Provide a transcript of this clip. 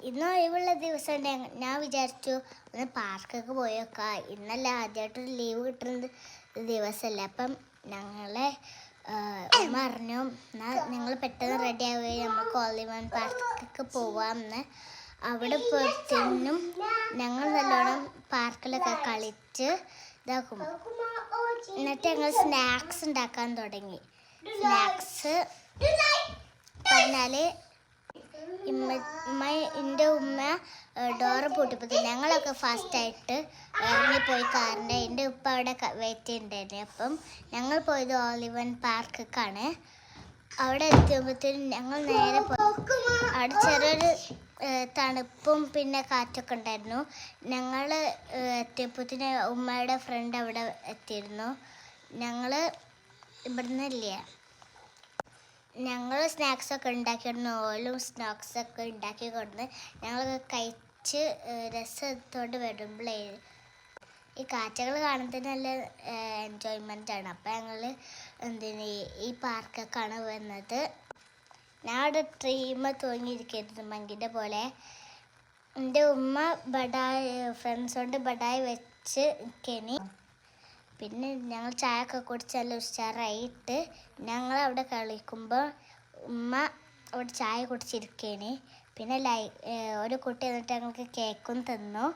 ഇന്ന് ഒഴിവുള്ള ദിവസം ഞാൻ വിചാരിച്ചു ഒന്ന് പാർക്കൊക്കെ പോയേക്കാം. ഇന്നല്ല ആദ്യമായിട്ടൊരു ലീവ് കിട്ടുന്ന ദിവസമല്ലേ. അപ്പം ഞങ്ങളെ ഉമ്മ പറഞ്ഞു എന്നാൽ നിങ്ങൾ പെട്ടെന്ന് റെഡി ആവുകയും നമ്മൾ കോളിമൺ പാർക്കൊക്കെ പോവാമെന്ന്. അവിടെ പോയതിനും ഞങ്ങൾ നല്ലോണം പാർക്കിലൊക്കെ കളിച്ച് ഇതാക്കും. എന്നിട്ട് ഞങ്ങൾ സ്നാക്സ് ഉണ്ടാക്കാൻ തുടങ്ങി. സ്നാക്സ് പറഞ്ഞാൽ എൻ്റെ ഉമ്മ ഡോറ് പൂട്ടിപ്പോയി. ഞങ്ങളൊക്കെ ഫാസ്റ്റായിട്ട് ഇറങ്ങിപ്പോയി കാറിൻ്റെ. എൻ്റെ ഉപ്പ അവിടെ വെയിറ്റ് ചെയ്യുന്നുണ്ടായിരുന്നു. അപ്പം ഞങ്ങൾ പോയത് ഓളിവൻ പാർക്കാണ്. അവിടെ എത്തിയപ്പോഴത്തേനും ഞങ്ങൾ നേരെ അവിടെ ചെറിയൊരു തണുപ്പും പിന്നെ കാറ്റൊക്കെ ഉണ്ടായിരുന്നു. ഞങ്ങൾ എത്തിയപ്പോഴത്തേന് ഉമ്മയുടെ ഫ്രണ്ട് അവിടെ എത്തിയിരുന്നു. ഞങ്ങൾ ഇവിടുന്ന് ഇല്ലേ ഞങ്ങൾ സ്നാക്സൊക്കെ ഉണ്ടാക്കിയിരുന്നു. ഓലും സ്നാക്സൊക്കെ ഉണ്ടാക്കി കൊടുന്ന് ഞങ്ങളൊക്കെ കഴിച്ച് രസത്തോട് വരുമ്പോഴേ ഈ കാഴ്ചകൾ കാണുന്നതിന് നല്ല എൻജോയ്മെൻ്റാണ്. അപ്പം ഞങ്ങൾ ഈ പാർക്കൊക്കെയാണ് വന്നത്. ഞാൻ അവിടെ ട്രീമ തൂങ്ങിയിരിക്കരുത് മങ്കിൻ്റെ പോലെ. എൻ്റെ ഉമ്മ ഫ്രണ്ട്സോണ്ട് ബടായി വെച്ച് നിൽക്കേനി. പിന്നെ ഞങ്ങൾ ചായയൊക്കെ കുടിച്ച് നല്ല ഉഷാറായിട്ട് ഞങ്ങളവിടെ കളിക്കുമ്പോൾ ഉമ്മ അവിടെ ചായ കുടിച്ചിരിക്കേനി. പിന്നെ ഒരു കുട്ടി എന്നിട്ട് ഞങ്ങൾക്ക് കേക്കും തന്നു.